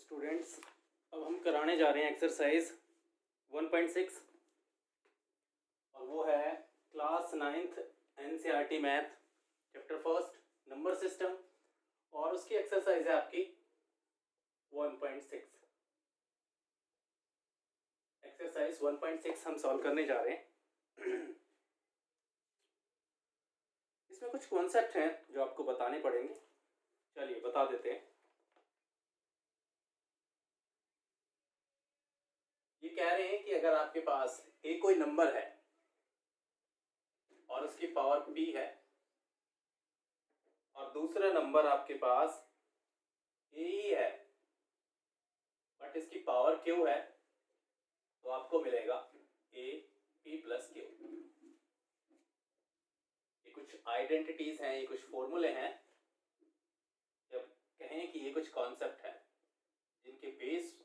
Students, अब हम कराने जा रहे हैं एक्सरसाइज 1.6 और वो है class 9th NCERT math chapter first number system और उसकी एक्सरसाइज है आपकी 1.6। एक्सरसाइज 1.6 हम सॉल्व करने जा रहे हैं। इसमें कुछ कॉन्सेप्ट हैं जो आपको बताने पड़ेंगे। चलिए बता देते हैं। ये कह रहे हैं कि अगर आपके पास ए कोई नंबर है और उसकी पावर p है और दूसरा नंबर आपके पास ए ही है बट इसकी पावर q है, तो आपको मिलेगा ए p प्लस q। ये कुछ आइडेंटिटीज हैं, ये कुछ फॉर्मूले हैं। जब कहें कि ये कुछ कॉन्सेप्ट है जिनके बेस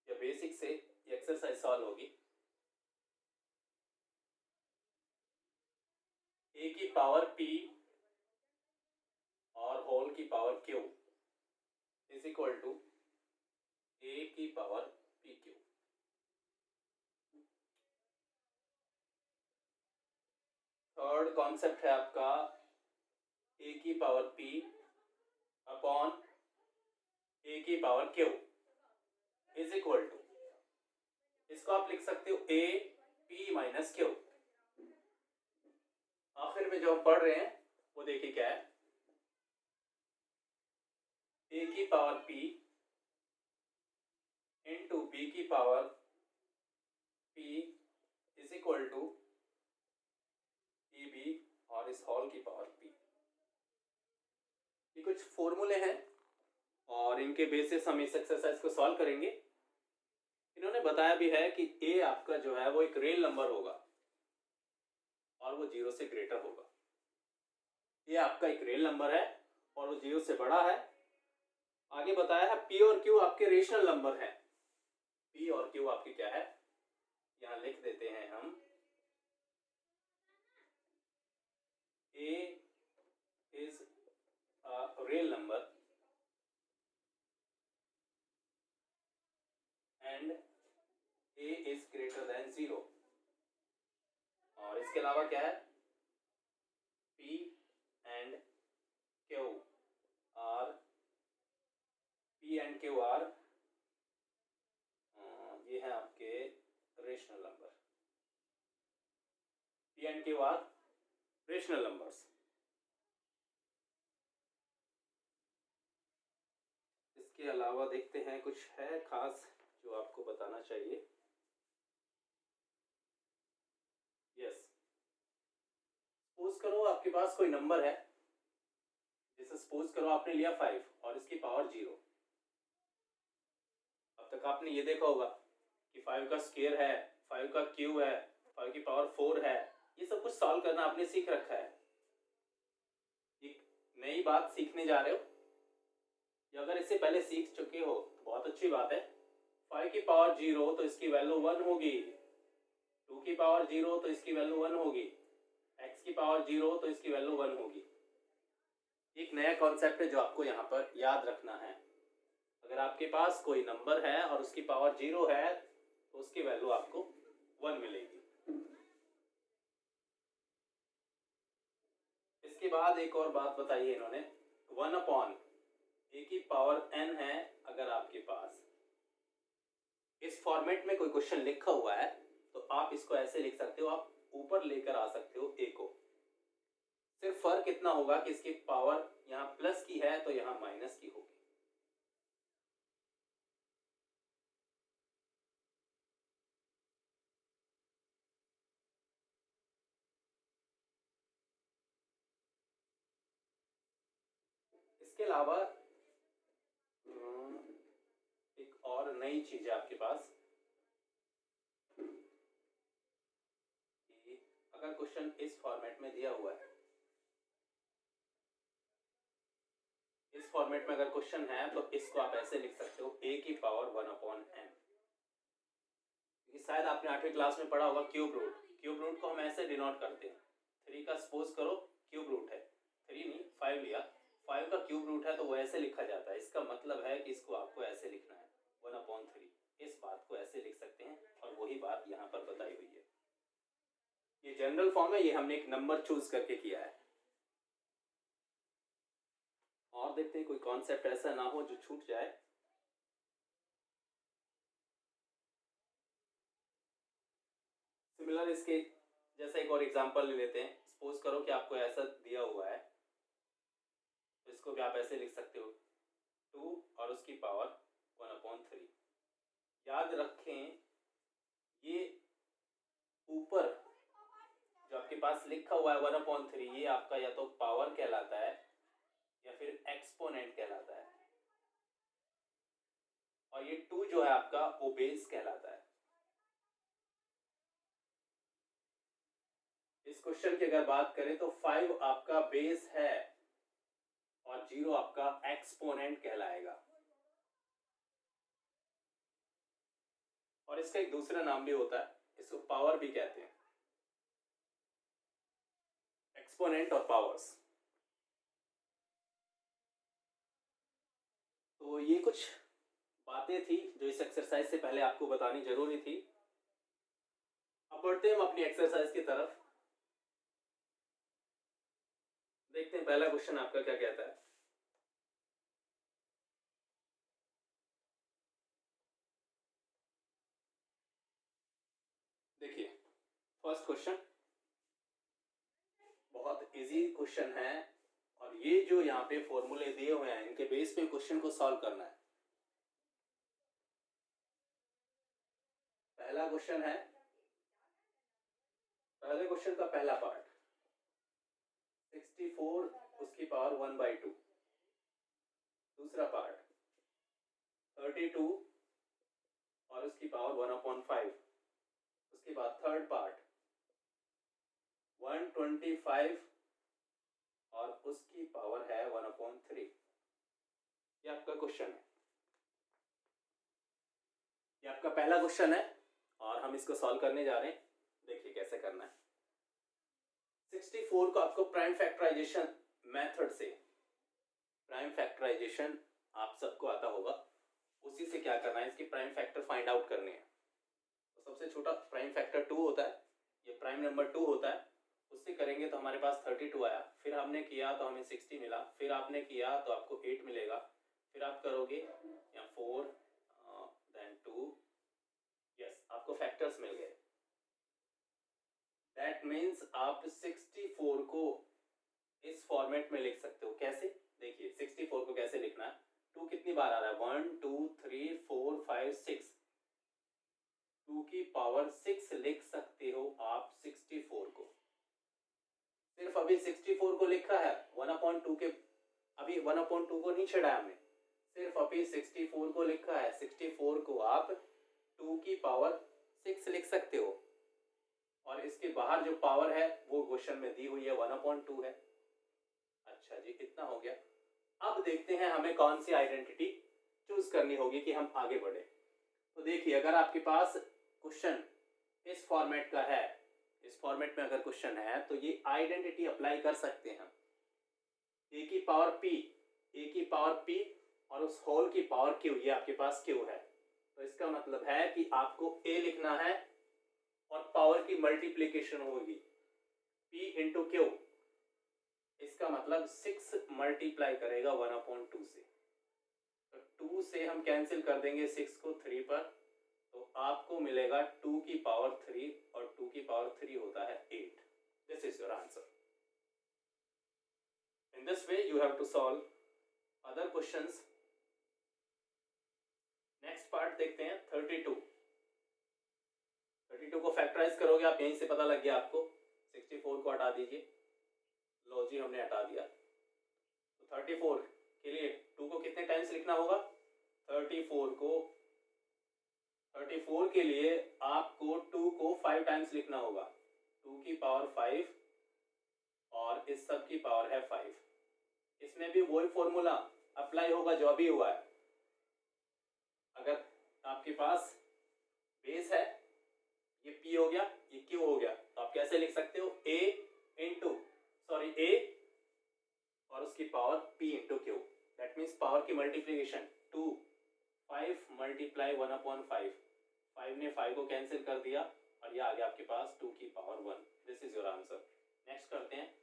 या बेसिक से ये एक्सरसाइज सॉल्व होगी। ए की पावर p और होल की power q is equal to a की power p q. Third concept है आपका ए की पावर p अपॉन ए की power q is equal to, इसको आप लिख सकते हो ए p माइनस क्यू। आखिर में जो हम पढ़ रहे हैं वो देखिए क्या है, ए की पावर p इंटू बी की power p is equal to A B और इस होल की पावर p। ये कुछ फॉर्मूले हैं और इनके बेसिस हम इस एक्सरसाइज को सॉल्व करेंगे। इन्होंने बताया भी है कि ए आपका जो है वो एक रियल नंबर होगा और वो 0 से ग्रेटर होगा। ये आपका एक रियल नंबर है और वो 0 से बड़ा है। आगे बताया है p और q आपके रेशनल नंबर हैं। p और q आपके क्या है, यहां लिख देते हैं हम। a is a real number and a is greater than 0। और इसके अलावा क्या है, p and q are ये है आपके rational number. p and q are rational numbers. इसके अलावा देखते हैं कुछ है खास जो आपको बताना चाहिए। यस, सपोज करो आपके पास कोई नंबर है, जैसे सपोज करो आपने लिया 5 और इसकी पावर 0। अब तक आपने ये देखा होगा कि 5 का स्क्वायर है, 5 का क्यूब है, 5 की पावर 4 है। ये सब कुछ सॉल्व करना आपने सीख रखा है। एक नई बात सीखने जा रहे हो या अगर इससे पहले सीख चुके हो तो बहुत अच्छी बात है। 5 की पावर 0 तो इसकी वैल्यू 1 होगी, 2 की पावर 0 तो इसकी वैल्यू 1 होगी, x की पावर 0 तो इसकी वैल्यू 1 होगी। एक नया कॉन्सेप्ट है जो आपको यहाँ पर याद रखना है। अगर आपके पास कोई नंबर है और उसकी पावर 0 है तो उसकी वैल्यू आपको 1 मिलेगी। इसके बाद एक और बात बताई है इन्होंने, 1 अपॉन ए की पावर n है। अगर आपके पास इस फॉर्मेट में कोई क्वेश्चन लिखा हुआ है तो आप इसको ऐसे लिख सकते हो, आप ऊपर लेकर आ सकते हो ए को। सिर्फ फर्क इतना होगा कि इसकी पावर यहाँ प्लस की है तो यहाँ माइनस की होगी। इसके अलावा एक और नई चीज है आपके पास कि अगर क्वेश्चन इस फॉर्मेट में दिया हुआ है, इस फॉर्मेट में अगर क्वेश्चन है तो इसको आप ऐसे लिख सकते हो, ए की पावर 1 अपॉन m। शायद आपने 8वीं क्लास में पढ़ा होगा क्यूब रूट। क्यूब रूट को हम ऐसे डिनोट करते हैं, 3 का सपोज करो क्यूब रूट है, 3 नहीं 5 लिया, 5 का क्यूब रूट है तो वो ऐसे लिखा जाता है। इसका मतलब है कि इसको आपको ऐसे लिखना है 1/3। इस बात को ऐसे लिख सकते हैं और वही बात यहाँ पर बताई हुई है। ये जनरल फॉर्म है, ये हमने एक नंबर चूज करके किया है। और देखते हैं कोई कॉन्सेप्ट ऐसा ना हो जो छूट जाए। सिमिलर इसके जैसा एक और एग्जांपल ले लेते हैं। सपोज करो कि आपको ऐसा दिया हुआ है, तो इसको भी आप ऐसे लिख सकते हो 2 और उसकी पावर 1/3। याद रखें ये ऊपर जो आपके पास लिखा हुआ है 1/3, ये आपका या तो पावर कहलाता है या फिर एक्सपोनेंट कहलाता है, और ये 2 जो है आपका वो बेस कहलाता है। इस क्वेश्चन की अगर बात करें तो 5 आपका बेस है और 0 आपका एक्सपोनेंट कहलाएगा। और इसका एक दूसरा नाम भी होता है, इसको पावर भी कहते हैं, एक्सपोनेंट और पावर्स। तो ये कुछ बातें थी जो इस एक्सरसाइज से पहले आपको बतानी जरूरी थी। अब बढ़ते हैं हम अपनी एक्सरसाइज की तरफ। देखते हैं पहला क्वेश्चन आपका क्या कहता है। देखिए फर्स्ट क्वेश्चन बहुत इजी क्वेश्चन है, और ये जो यहाँ पे फॉर्मूले दिए हुए हैं इनके बेस पे क्वेश्चन को सॉल्व करना है। पहला क्वेश्चन है, पहले क्वेश्चन का पहला पार्ट 64 उसकी पावर 1/2। दूसरा पार्ट 32 और उसकी पावर 1/5। उसके बाद थर्ड पार्ट 125 और उसकी पावर है 1/3। ये आपका क्वेश्चन है, ये आपका पहला क्वेश्चन है और हम इसको सॉल्व करने जा रहे हैं। देखिए कैसे करना है। 64 को आपको प्राइम फैक्टराइजेशन मेथड से, प्राइम फैक्टराइजेशन आप सबको आता होगा, उसी से क्या करना है, इसकी प्राइम फैक्टर फाइंड आउट करने हैं। तो सबसे छोटा प्राइम फैक्टर 2 होता है, ये प्राइम नंबर 2 होता है, उससे करेंगे तो हमारे पास 32 आया, फिर हमने किया तो हमें 60 मिला, फिर आपने किया तो आपको 8 मिलेगा, फिर आप करोगे या 4 देन 2, यस आपको फैक्टर्स मिल गए। दैट मीन्स आप 64 को इस फॉर्मेट में लिख सकते हो। कैसे? देखिए 64 को कैसे लिखना है। 2 कितनी बार आ रहा है, 1 2 3 4 5 6, 2 की पावर 6 लिख सकते हो आप 64 को। सिर्फ अभी 64 को लिखा है, 1/2 के अभी 1/2 को नहीं छेड़ा हमने, सिर्फ अभी 64 को लिखा है। 64 को आप 2 की पावर 6 लिख सकते हो, और इसके बाहर जो पावर है वो क्वेश्चन में दी हुई है 1/2 है। अच्छा जी इतना हो गया। अब देखते हैं हमें कौन सी आइडेंटिटी चूज करनी होगी कि हम आगे बढ़े। तो देखिए अगर आपके पास क्वेश्चन इस फॉर्मेट का है, इस फॉर्मेट में अगर क्वेश्चन है तो ये आइडेंटिटी अप्लाई कर सकते हैं। ए की पावर p, ए की पावर p और उस होल की पावर q, ये आपके पास q है। तो इसका मतलब है कि आपको a लिखना है और पावर की मल्टीप्लीकेशन होगी p इंटू क्यू। इसका मतलब 6 मल्टीप्लाई करेगा 1/2 से, तो 2 से हम कैंसिल कर देंगे 6 को 3 पर, तो आपको मिलेगा 2 की पावर 3, और 2 की पावर 3 होता है 8। This is your answer. In this way you have to solve other questions. Next part देखते हैं 32। 32 को फैक्टराइज करोगे आप, यहीं से पता लग गया आपको। 64 को हटा दीजिए, लो जी हमने हटा दिया। तो 34 के लिए 2 को कितने टाइम्स लिखना होगा, 34 के लिए आपको 2 को 5 टाइम्स लिखना होगा। 2 की पावर 5 और इस सब की पावर है 5। इसमें भी वही फॉर्मूला अप्लाई होगा जो अभी हुआ है। अगर आपके पास बेस है, ये p हो गया, ये q हो गया, तो आप कैसे लिख सकते हो, a और उसकी पावर p मल्टीप्लीकेशन 2, 5 मल्टीप्लाई 1/5, 5 ने 5 को कैंसिल कर दिया और ये आ गया आपके पास 2 की power 1। This is your answer. Next करते हैं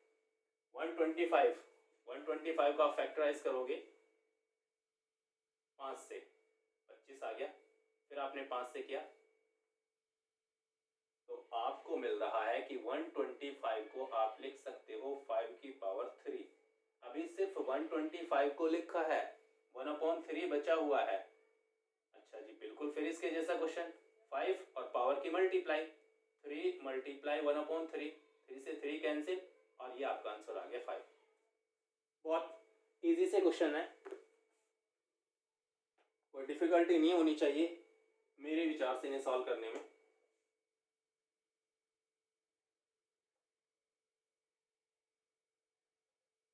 125। 125 को आप फैक्टराइज करोगे 5 से, 25 आ गया, फिर आपने 5 से किया तो आपको मिल रहा है कि 125 को आप लिख सकते हो 5 की पावर 3। अभी सिर्फ 125 को लिखा है, 1/3 बचा हुआ है। अच्छा जी, बिल्कुल फिर इसके जैसा क्वेश्चन, 5 और पावर की मल्टीप्लाई, 3 मल्टीप्लाई 1/3, 3 से 3 कैंसिल और ये आपका आंसर आ गया 5। बहुत इजी से क्वेश्चन है, कोई डिफिकल्टी नहीं होनी चाहिए मेरे विचार से इन्हें सॉल्व करने में।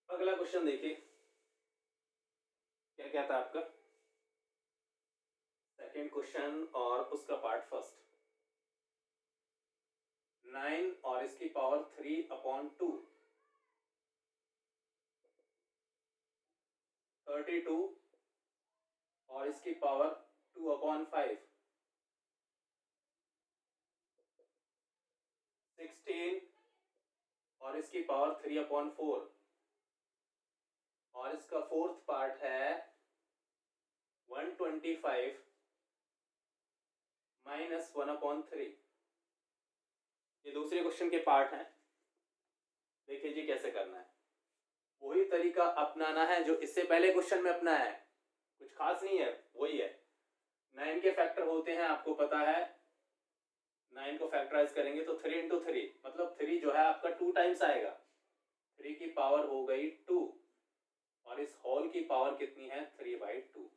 अगला क्वेश्चन देखिए क्या कहता है आपका सेकंड क्वेश्चन और उसका पार्ट फर्स्ट। 9 और इसकी पावर 3/2, 32 और इसकी पावर 2/5, 16 और इसकी पावर 3/4 और इसका फोर्थ पार्ट है 125 माइनस 1/3। ये दूसरे क्वेश्चन के पार्ट हैं। देखिए जी कैसे करना है, वही तरीका अपनाना है जो इससे पहले क्वेश्चन में अपनाया है, कुछ खास नहीं है, वही है। 9 के फैक्टर होते हैं आपको पता है, 9 को फैक्टराइज करेंगे तो 3 × 3 मतलब 3 जो है आपका 2 टाइम्स आएगा, 3 की पावर हो गई 2 और इस होल की पावर कितनी है 3/2।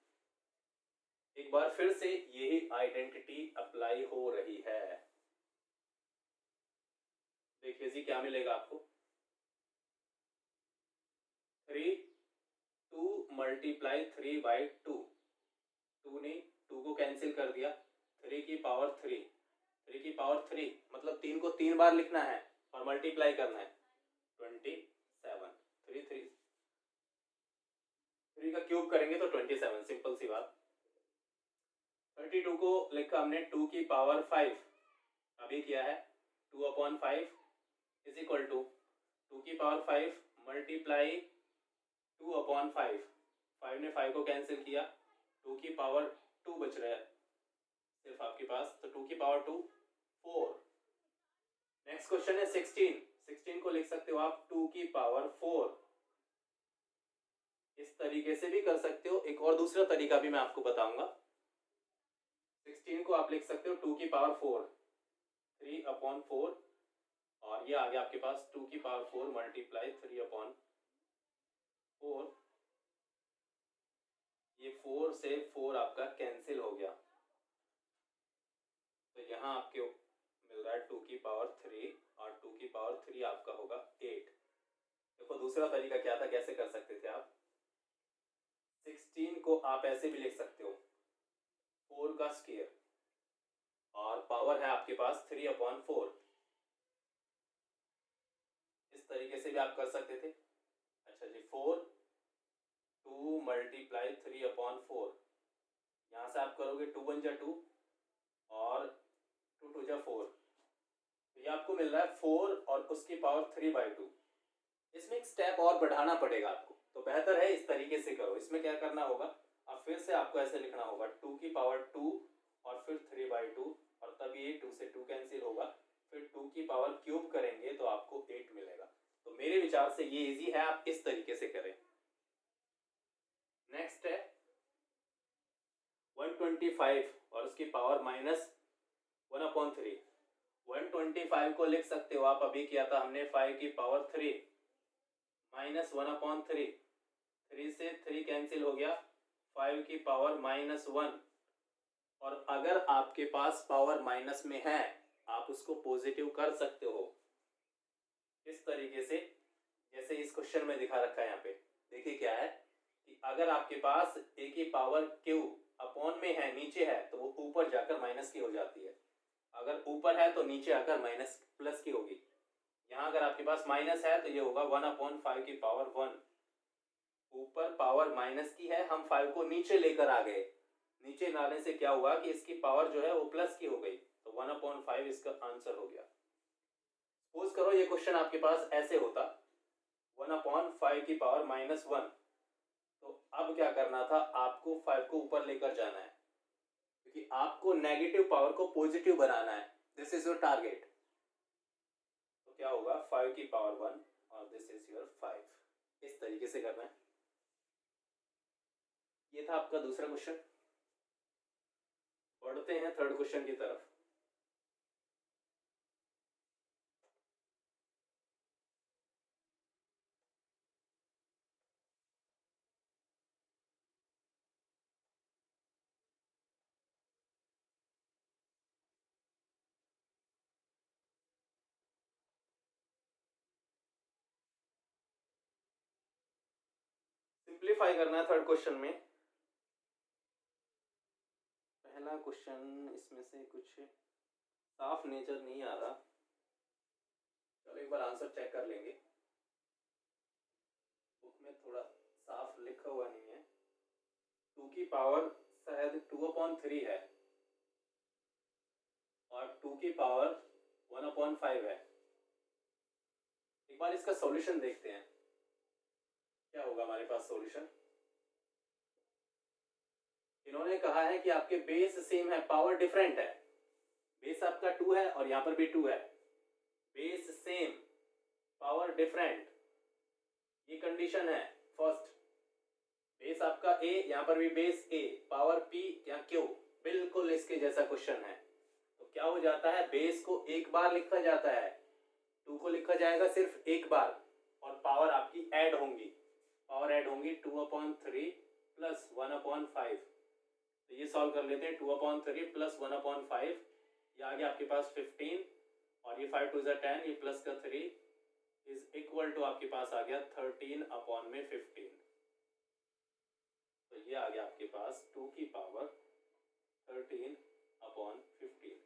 एक बार फिर से यही आइडेंटिटी अप्लाई हो रही है। देखिए जी क्या मिलेगा आपको, 2 मल्टीप्लाई 3/2, 2 ने 2 को कैंसिल कर दिया, 3 की पावर 3, 3 की पावर 3 मतलब 3 को 3 बार लिखना है और मल्टीप्लाई करना है 27, 3 का क्यूब करेंगे तो 27, सिंपल सी बात। 32 को लिखा हमने 2 की पावर 5, अभी किया है 2/5 इज इक्वल टू 2 की पावर 5 मल्टीप्लाई 2/5, 5 ने 5 को कैंसिल किया, 2 की पावर 2 बच रहा है सिर्फ आपके पास, तो 2 की पावर 2 4। नेक्स्ट क्वेश्चन है 16, 16 को लिख सकते हो आप 2 की पावर 4। इस तरीके से भी कर सकते हो, एक और दूसरा तरीका भी मैं आपको बताऊंगा। 16 को आप लिख सकते हो 2 की पावर 4, 3/4 और ये आ गया आपके पास 2 की पावर 4 मल्टीप्लाई 3/4, ये 4 से 4 आपका कैंसिल हो गया, तो यहाँ आपके मिल रहा है 2 की पावर 3 और 2 की पावर 3 आपका होगा 8। देखो दूसरा तरीका क्या था, कैसे कर सकते थे आप, 16 को आप ऐसे भी लिख सकते हो 4 का स्क्वायर और पावर है आपके पास 3/4, इस तरीके से भी आप कर सकते थे। अच्छा जी, 2 मल्टीप्लाई 3/4, यहाँ से आप करोगे 2 × 1 = 2 और 2 × 2 = 4, तो ये आपको मिल रहा है 4 और उसकी पावर 3/2। इसमें एक स्टेप और बढ़ाना पड़ेगा आपको, तो बेहतर है इस तरीके से करो। इसमें क्या करना होगा, अब फिर से आपको ऐसे लिखना होगा 2 की पावर 2 और फिर 3/2 और तब ये 2 से 2 कैंसिल होगा, फिर 2 की पावर क्यूब करेंगे तो आपको 8 मिलेगा। तो मेरे विचार से ये इजी है, आप इस तरीके से करें। नेक्स्ट है 125 और उसकी पावर -1/3। 125 को लिख सकते हो आप, अभी किया था हमने 5 की पावर 3 -1/3, 3 से 3 कैंसिल हो गया, 5 की पावर -1 और अगर आपके पास पावर माइनस में है आप उसको पॉजिटिव कर सकते हो इस तरीके से, जैसे इस क्वेश्चन में दिखा रखा है यहाँ पे। देखिए क्या है कि अगर आपके पास a की पावर q अपॉन में है, नीचे है, तो वो ऊपर जाकर माइनस की हो जाती है, अगर ऊपर है तो नीचे आकर माइनस प्लस की होगी। यहाँ अगर आपके पास माइनस है तो ये होगा 1/5 की पावर 1 ऊपर पावर माइनस की है, हम 5 को नीचे लेकर आ गए। नीचे लाने से क्या हुआ कि इसकी पावर जो है वो प्लस की हो गई, तो 1/5 इसका आंसर हो गया। सपोज करो ये क्वेश्चन आपके पास ऐसे होता 1/5 की पावर -1, तो अब क्या करना था, आपको 5 को ऊपर लेकर जाना है, क्योंकि आपको नेगेटिव पावर को पॉजिटिव बनाना है। This is your target. तो क्या होगा, 5 की पावर 1 और दिस इज योर 5। इस तरीके से करना है। ये था आपका दूसरा क्वेश्चन। बढ़ते हैं थर्ड क्वेश्चन की तरफ। सिंप्लीफाई करना है थर्ड क्वेश्चन में। पहला क्वेश्चन इसमें से कुछ साफ नेचर नहीं आ रहा, चलो एक बार आंसर चेक कर लेंगे। बुक में थोड़ा साफ लिखा हुआ नहीं है। 2 की पावर शायद 2/3 है और 2 की पावर 1/5 है। एक बार इसका सॉल्यूशन देखते हैं, क्या होगा हमारे पास सॉल्यूशन। इन्होंने कहा है कि आपके बेस सेम है, पावर डिफरेंट है। बेस आपका 2 है और यहां पर भी 2 है। बेस सेम, पावर डिफरेंट, ये कंडीशन है फर्स्ट। बेस आपका a, यहां पर भी बेस a, पावर p या q, बिल्कुल इसके जैसा क्वेश्चन है। तो क्या हो जाता है, बेस को एक बार लिखा जाता है, 2 को लिखा जाएगा सिर्फ एक बार, और पावर आपकी ऐड होंगी। पावर ऐड होंगी 2/3 प्लस 1/5। तो ये सॉल्व कर लेते हैं। 2/3 प्लस 1/5, ये आ गया आपके पास 15, और ये 5 2 10, ये प्लस का 3 इज इक्वल टू आपके पास आ गया 13/15। तो ये आ गया आपके पास 2 की पावर 13/15।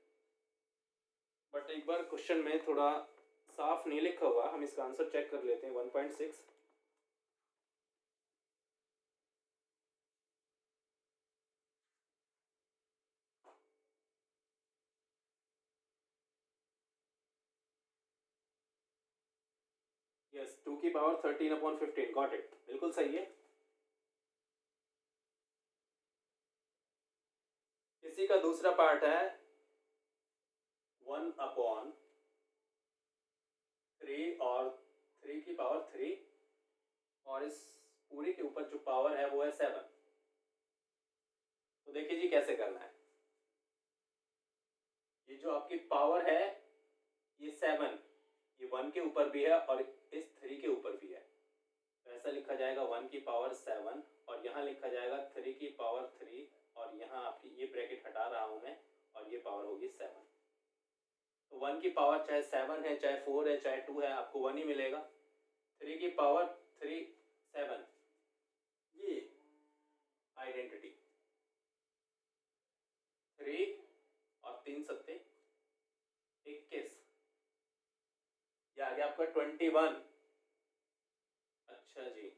बट एक बार क्वेश्चन में थोड़ा साफ नहीं लिखा हुआ, हम इसका आंसर चेक कर लेते हैं। 1.6। यस, 2 की पावर 13/15, गॉट इट, बिल्कुल सही है। इसी का दूसरा पार्ट है 1/3 और 3 की पावर 3, और इस पूरे के ऊपर जो पावर है वो है 7। तो देखिए जी कैसे करना है। ये जो आपकी पावर है ये 7, ये 1 के ऊपर भी है और इस 3 के ऊपर भी है। तो ऐसा लिखा जाएगा 1 की पावर 7, और यहाँ लिखा जाएगा 3 की पावर 3, और यहाँ आपकी ये ब्रैकेट हटा रहा हूं मैं, और ये पावर होगी 7। तो 1 की पावर चाहे 7 है, चाहे 4 है, चाहे 2 है, आपको 1 ही मिलेगा। 3 की पावर 3 7, ये आइडेंटिटी 3 और 3 सत्ते 21, ये आ गया आपका 21। अच्छा जी,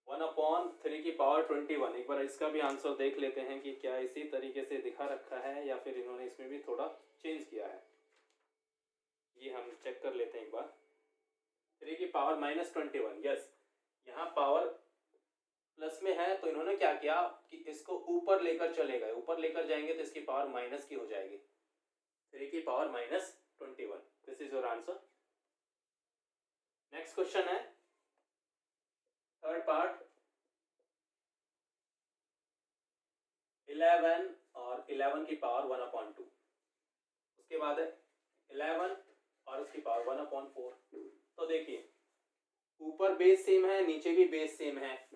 1/3 की पावर 21। एक बार इसका भी आंसर देख लेते हैं कि क्या इसी तरीके से दिखा रखा है या फिर इन्होंने इसमें भी थोड़ा चेंज किया है। ये हम चेक कर लेते हैं एक बार। 3 की पावर -21, यस, यहाँ पावर प्लस में है, तो इन्होंने क्या किया कि इसको ऊपर लेकर चले गए। ऊपर लेकर जाएंगे तो इसकी पावर माइनस की हो जाएगी। 3 की power -21, this is your answer. Next question है थर्ड पार्ट, 11 और 11 की पावर 1/2। उसके बाद है 11 और उसकी पावर 1/4। तो देखिए ऊपर बेस सेम है, नीचे भी बेस सेम है,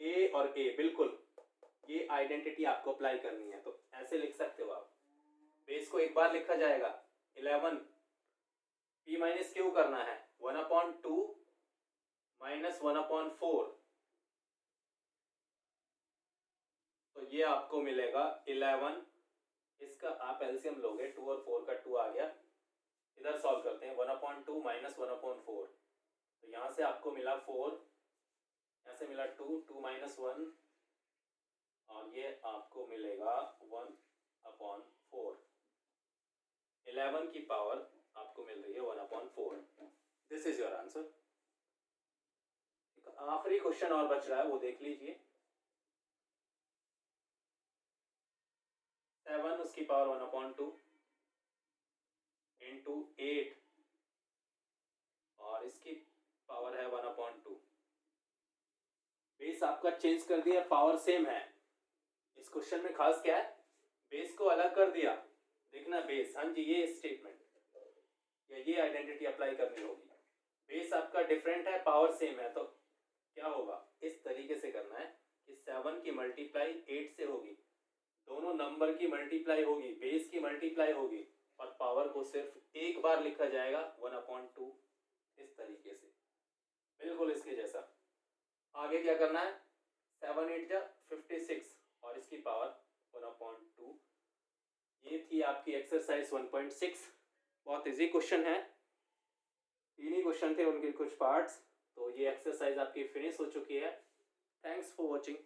a और a, बिल्कुल ये आइडेंटिटी आपको अप्लाई करनी है। तो ऐसे लिख सकते हो आप, बेस को एक बार लिखा जाएगा 11, p माइनस क्यू करना है 1/2 माइनस 1/4, तो ये आपको मिलेगा 11। इसका आप एलसीएम लोगे, 2 और 4 का 2 आ गया। इधर सॉल्व करते हैं, 1/2 माइनस 1/4, तो यहाँ से आपको मिला 4, यहाँ से मिला 2, 2 माइनस 1 और ये आपको मिलेगा 1/4। 11 की पावर आपको मिल रही है 1/4। This is your answer. आखिरी क्वेश्चन और बच रहा है, वो देख लीजिए। 7 उसकी पावर 1/2 इंटू 8 और इसकी पावर है 1/2। बेस आपका चेंज कर दिया, पावर सेम है। इस क्वेश्चन में खास क्या है, बेस को अलग कर दिया। देखना बेस, हाँ जी ये स्टेटमेंट या ये आइडेंटिटी अप्लाई करनी होगी। बेस आपका डिफरेंट है, पावर सेम है, तो क्या होगा, इस तरीके से करना है कि 7 की मल्टीप्लाई 8 से होगी, दोनों नंबर की मल्टीप्लाई होगी, बेस की मल्टीप्लाई होगी और पावर को सिर्फ एक बार लिखा जाएगा 1/2, इस तरीके से, बिल्कुल इसके जैसा। आगे क्या करना है, 7 8 जा 56 और इसकी पावर 1/2। ये थी आपकी एक्सरसाइज 1.6। बहुत इजी क्वेश्चन है, 3 ही क्वेश्चन थे, उनके कुछ पार्ट्स। तो ये एक्सरसाइज आपकी फिनिश हो चुकी है। Thanks for watching.